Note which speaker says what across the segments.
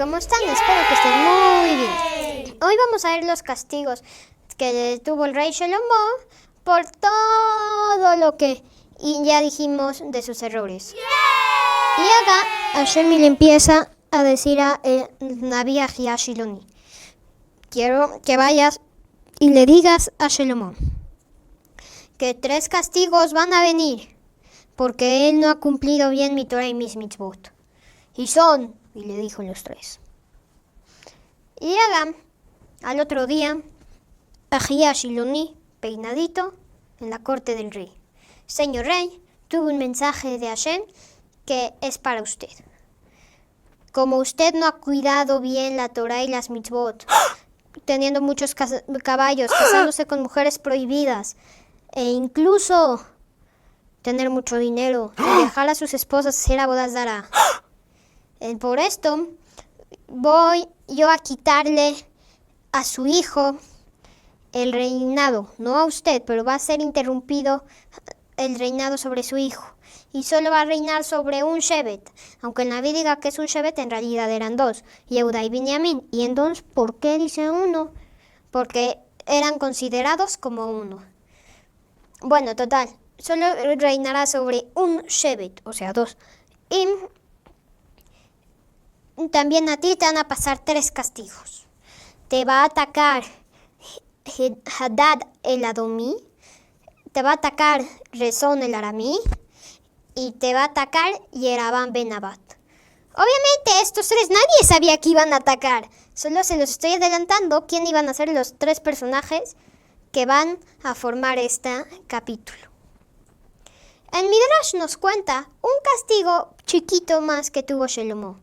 Speaker 1: ¿cómo están? Espero que estén muy bien. Hoy vamos a ver los castigos que tuvo el rey Shlomo por todo lo que ya dijimos de sus errores. Y acá Hashem le empieza a decir a Naví Ahía Shiloni: quiero que vayas y le digas a Shlomo que 3 castigos van a venir porque él no ha cumplido bien mi Torah y mis mitzvot. Y son, y le dijo los 3. Y hagan al otro día, Ahía Shiloni, peinadito, en la corte del rey: señor rey, tuve un mensaje de Hashem que es para usted. Como usted no ha cuidado bien la Torah y las mitzvot, teniendo muchos caballos, casándose con mujeres prohibidas, e incluso tener mucho dinero, y dejar a sus esposas hacer bodas zara. Por esto, voy yo a quitarle a su hijo el reinado, no a usted, pero va a ser interrumpido el reinado sobre su hijo. Y solo va a reinar sobre un Shevet. Aunque el Naví diga que es un Shevet, en realidad eran 2, Yehuda y Binyamin. Y entonces, ¿por qué dice 1? Porque eran considerados como 1. Bueno, total, solo reinará sobre un Shevet, o sea 2. Y también a ti te van a pasar 3 castigos. Te va a atacar Hadad el Adomí, te va a atacar Rezón el Aramí, y te va a atacar Yerabán ben Nabat. Obviamente estos 3 nadie sabía que iban a atacar. Solo se los estoy adelantando quién iban a ser los 3 personajes que van a formar este capítulo. El Midrash nos cuenta un castigo chiquito más que tuvo Shlomo.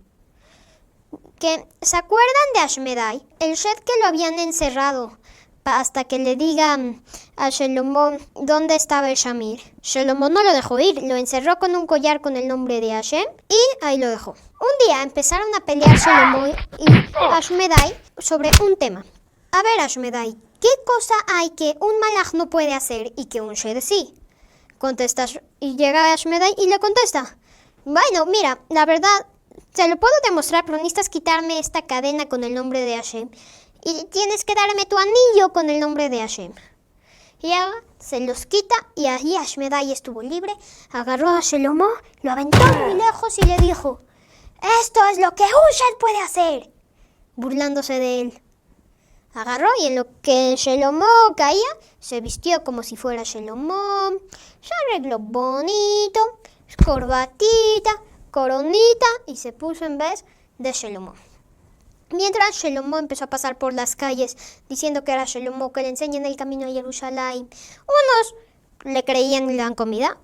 Speaker 1: Que, ¿se acuerdan de Ashmedai? El Shed que lo habían encerrado hasta que le digan a Shlomo dónde estaba el Shamir. Shlomo no lo dejó ir, lo encerró con un collar con el nombre de Hashem y ahí lo dejó. Un día empezaron a pelear Shlomo y Ashmedai sobre un tema. A ver, Ashmedai, ¿qué cosa hay que un malach no puede hacer y que un Shed sí? Contestas, y llega Ashmedai y le contesta: bueno, mira, la verdad, te lo puedo demostrar, pero necesitas quitarme esta cadena con el nombre de Hashem. Y tienes que darme tu anillo con el nombre de Hashem. Y se los quita y ahí Ashmedai estuvo libre. Agarró a Shlomo, lo aventó muy lejos y le dijo: esto es lo que un Shed puede hacer, burlándose de él. Agarró y en lo que Shlomo caía, se vistió como si fuera Shlomo, se arregló bonito, corbatita, coronita, y se puso en vez de Shlomo. Mientras Shlomo empezó a pasar por las calles diciendo que era Shlomo, que le enseñan el camino a Jerusalén. Unos le creían y le daban comida,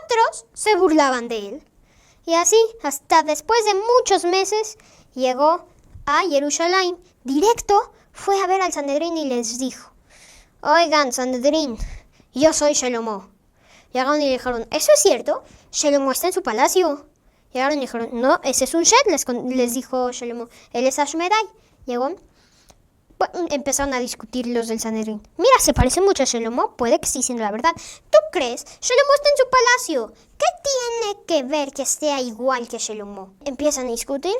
Speaker 1: otros se burlaban de él. Y así, hasta después de muchos meses, llegó a Jerusalén. Directo fue a ver al Sanedrín y les dijo: oigan, Sanedrín, yo soy Shlomo. Llegaron y le dijeron: ¿eso es cierto? ¿Shlomo está en su palacio? Llegaron y dijeron: no, ese es un Shed, les dijo Shlomo. Él es Ashmedai. Llegó. Bueno, empezaron a discutir los del Sanedrín. Mira, se parece mucho a Shlomo. Puede que esté diciendo la verdad. ¿Tú crees? Shlomo está en su palacio. ¿Qué tiene que ver que esté igual que Shlomo? Empiezan a discutir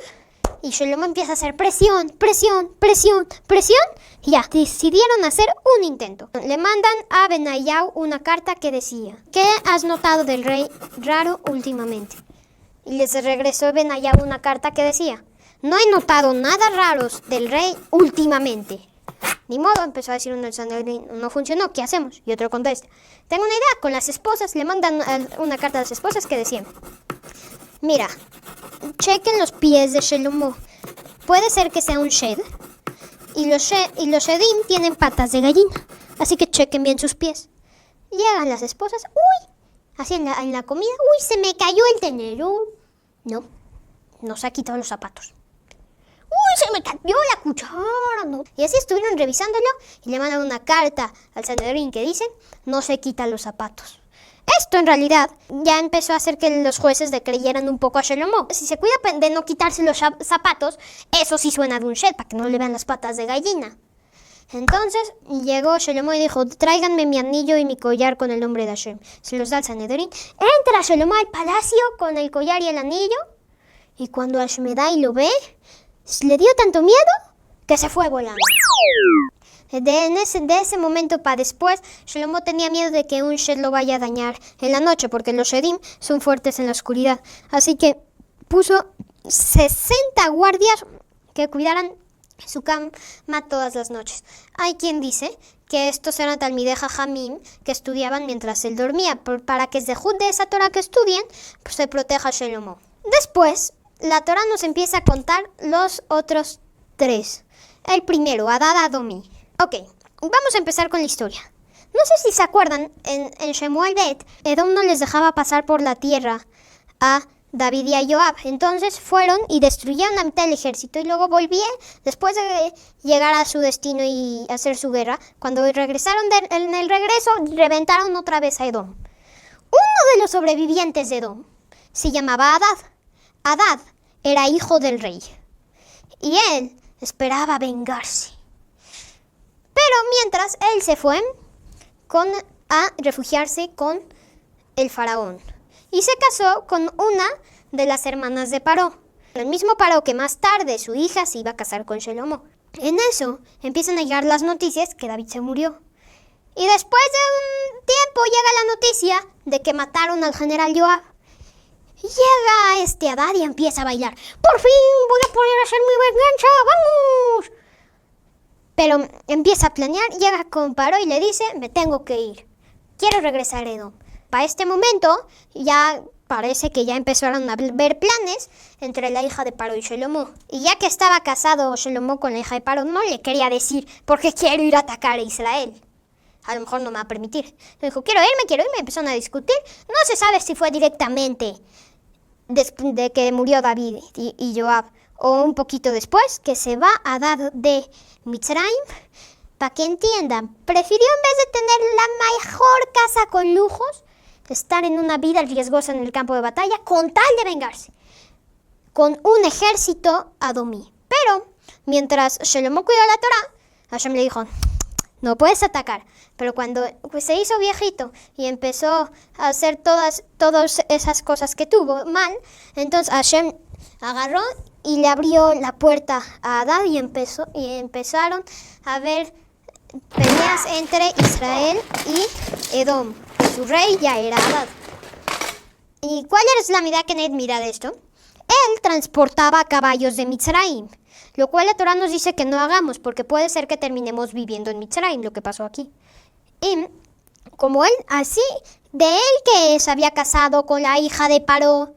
Speaker 1: y Shlomo empieza a hacer presión. Y ya, decidieron hacer un intento. Le mandan a Benayahu una carta que decía: ¿qué has notado del rey raro últimamente? Y les regresó Benayahu una carta que decía: no he notado nada raros del rey últimamente. Ni modo, empezó a decir uno del Sanedrín: no funcionó, ¿qué hacemos? Y otro contesta: tengo una idea, con las esposas. Le mandan una carta a las esposas que decía: mira, chequen los pies de Shlomo. Puede ser que sea un Shed. Y los Shedim tienen patas de gallina. Así que chequen bien sus pies. Llegan las esposas. ¡Uy! Así en la comida. ¡Uy! Se me cayó el tenedor. No se ha quitado los zapatos. ¡Uy! Se me cayó la cuchara. No. Y así estuvieron revisándolo y le mandan una carta al Sanedrín que dice: no se quitan los zapatos. Esto en realidad ya empezó a hacer que los jueces le creyeran un poco a Shlomo. Si se cuida de no quitarse los zapatos, eso sí suena de un Shed, para que no le vean las patas de gallina. Entonces llegó Shlomo y dijo: tráiganme mi anillo y mi collar con el nombre de Hashem. Se los da al Sanedrín. Entra Shlomo al palacio con el collar y el anillo. Y cuando Ashmedai lo ve, le dio tanto miedo que se fue volando. De ese momento para después, Shlomo tenía miedo de que un Shed lo vaya a dañar en la noche, porque los Shedim son fuertes en la oscuridad. Así que puso 60 guardias que cuidaran su cama todas las noches. Hay quien dice que estos eran Talmidei Jajamim que estudiaban mientras él dormía, para que Zehut de esa Torah que estudien, pues se proteja a Shlomo. Después, la Torah nos empieza a contar los otros 3. El primero, Hadad Adomí. Ok, vamos a empezar con la historia. No sé si se acuerdan, en Shemuel Bet, Edom no les dejaba pasar por la tierra a David y a Joab. Entonces fueron y destruyeron la mitad del ejército y luego volvieron, después de llegar a su destino y hacer su guerra, cuando regresaron en el regreso, reventaron otra vez a Edom. Uno de los sobrevivientes de Edom se llamaba Hadad. Hadad era hijo del rey y él esperaba vengarse. Pero mientras él se fue a refugiarse con el faraón y se casó con una de las hermanas de Paró, el mismo Paró que más tarde su hija se iba a casar con Shlomo. En eso empiezan a llegar las noticias que David se murió. Y después de un tiempo llega la noticia de que mataron al general Joab. Llega Hadad y empieza a bailar. ¡Por fin voy a poder hacer mi venganza! ¡Vamos! Pero empieza a planear, llega con Paró y le dice, me tengo que ir. Quiero regresar a Edom. Para este momento ya parece que ya empezaron a ver planes entre la hija de Paró y Shlomo. Y ya que estaba casado Shlomo con la hija de Paró, no le quería decir, porque quiero ir a atacar a Israel. A lo mejor no me va a permitir. Le dijo, quiero irme. Empezaron a discutir. No se sabe si fue directamente de que murió David y Joab, o un poquito después, que se va a Hadad de Mitzrayim. Para que entiendan, prefirió en vez de tener la mejor casa con lujos, estar en una vida riesgosa en el campo de batalla con tal de vengarse, con un ejército adomí. Pero, mientras Shlomo cuidó la Torah, Hashem le dijo, no puedes atacar. Pero cuando se hizo viejito y empezó a hacer todas esas cosas que tuvo mal, entonces Hashem agarró y le abrió la puerta a Hadad y empezaron a ver peleas entre Israel y Edom. Su rey ya era Hadad. ¿Y cuál es la midá que mira de esto? Él transportaba caballos de Mitzrayim, lo cual la Torah nos dice que no hagamos, porque puede ser que terminemos viviendo en Mitzrayim, lo que pasó aquí. Y como él, así, de él que se había casado con la hija de Paró,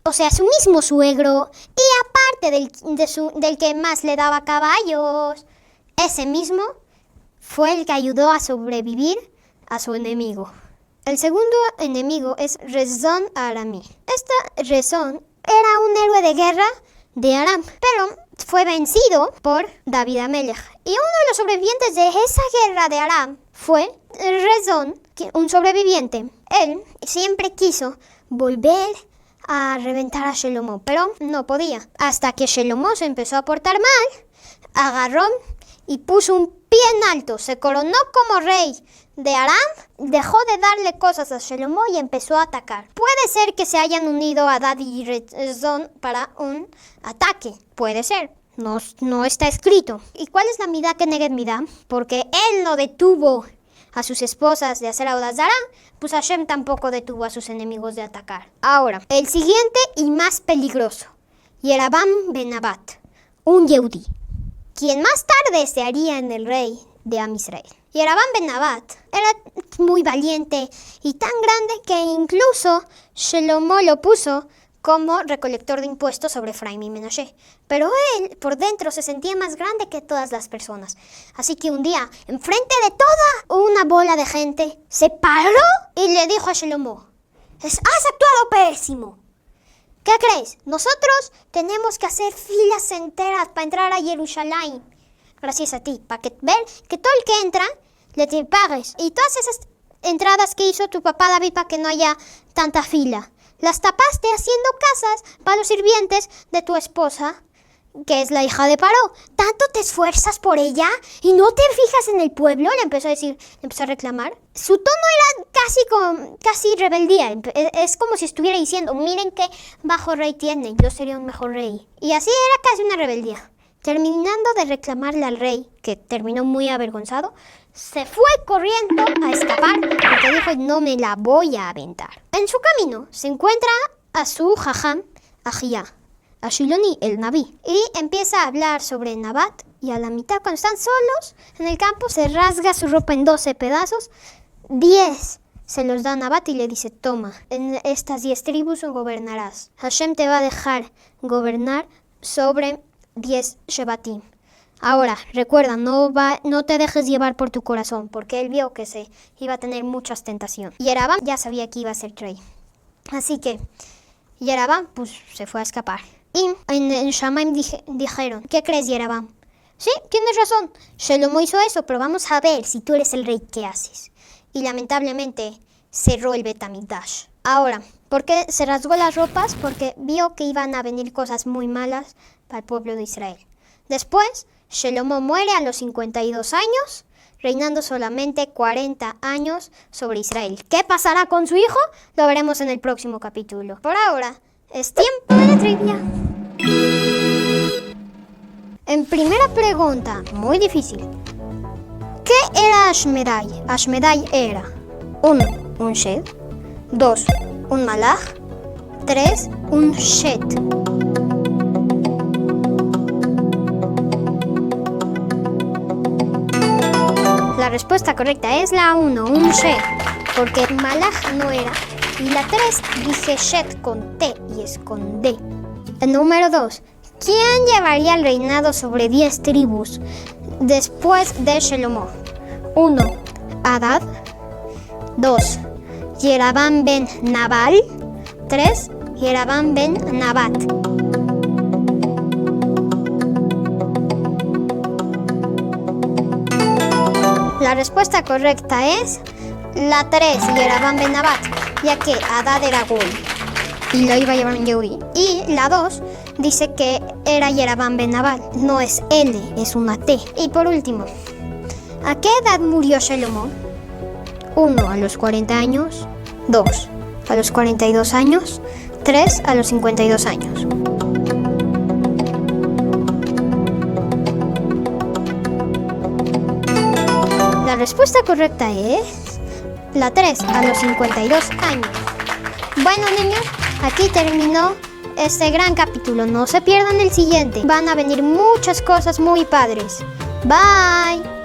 Speaker 1: o sea, su mismo suegro, y aparte del que más le daba caballos, ese mismo fue el que ayudó a sobrevivir a su enemigo. El segundo enemigo es Rezón Aramí. Rezón era un héroe de guerra de Aram, pero fue vencido por David Amelech. Y uno de los sobrevivientes de esa guerra de Aram fue Rezón, un sobreviviente. Él siempre quiso volver a reventar a Shlomo, pero no podía. Hasta que Shlomo se empezó a portar mal, agarró y puso un pie en alto, se coronó como rey de Aram, dejó de darle cosas a Shlomo y empezó a atacar. Puede ser que se hayan unido a Hadad y Rezón para un ataque, puede ser, no está escrito. ¿Y cuál es la midá que neged midá? Porque él no detuvo a sus esposas de hacer Avodat Zará, pues Hashem tampoco detuvo a sus enemigos de atacar. Ahora, el siguiente y más peligroso, Yerabam ben Nabat, un Yehudí, quien más tarde se haría en el rey de Am Israel. Yerabam ben Nabat era muy valiente y tan grande que incluso Shlomo lo puso como recolector de impuestos sobre Efraim y Menashe. Pero él por dentro se sentía más grande que todas las personas. Así que un día, enfrente de toda una bola de gente, se paró y le dijo a Shlomo, has actuado pésimo. ¿Qué crees? Nosotros tenemos que hacer filas enteras para entrar a Jerusalén. Gracias a ti, para ver que todo el que entra le te pagues. Y todas esas entradas que hizo tu papá David para que no haya tanta fila, las tapaste haciendo casas para los sirvientes de tu esposa que es la hija de Paró. ¿Tanto te esfuerzas por ella y no te fijas en el pueblo? Le empezó a decir, le empezó a reclamar. Su tono era casi rebeldía. Es como si estuviera diciendo, miren qué bajo rey tienen, yo sería un mejor rey. Y así era casi una rebeldía. Terminando de reclamarle al rey, que terminó muy avergonzado, se fue corriendo a escapar porque dijo, no me la voy a aventar. En su camino se encuentra a su jajam, Ahía, a Shiloni, el Naví, y empieza a hablar sobre Nabat, y a la mitad, cuando están solos en el campo, se rasga su ropa en 12 pedazos, 10 se los da a Nabat y le dice, toma, en estas 10 tribus gobernarás. Hashem te va a dejar gobernar sobre 10 Shebatim. Ahora, recuerda, no te dejes llevar por tu corazón, porque él vio que se iba a tener muchas tentaciones. Y Yerabam ya sabía que iba a ser rey. Así que Yerabam pues se fue a escapar. Y en Shamaim dijeron, ¿qué crees, Yerabam? Sí, tienes razón, Shelomo hizo eso, pero vamos a ver si tú eres el rey, ¿qué haces? Y lamentablemente cerró el Bet Hamikdash. Ahora, ¿por qué se rasgó las ropas? Porque vio que iban a venir cosas muy malas para el pueblo de Israel. Después, Shelomo muere a los 52 años, reinando solamente 40 años sobre Israel. ¿Qué pasará con su hijo? Lo veremos en el próximo capítulo. Por ahora, es tiempo de la trivia. En primera pregunta, muy difícil. ¿Qué era Ashmedai? Ashmedai era 1. Un Shed, 2. Un Malach, 3. Un Shet. La respuesta correcta es la 1, un Shed, porque Malach no era. Y la 3 dije Shet con T y es con D. El número 2. ¿Quién llevaría el reinado sobre 10 tribus después de Shelomo? 1. Hadad. 2. Yerabam ben Nabal. 3. Yerabam ben Nabat. La respuesta correcta es la 3, Yerabam ben Nabat, ya que Hadad era Goy y lo iba a llevar un Yehudi. Y la 2 dice que era Yerabam ben Nabal, no es L, es una T. Y por último, ¿a qué edad murió Shelomo? 1. A los 40 años. 2. A los 42 años. 3. A los 52 años. La respuesta correcta es la 3, a los 52 años. Bueno, niños, aquí terminó este gran capítulo. No se pierdan el siguiente. Van a venir muchas cosas muy padres. Bye.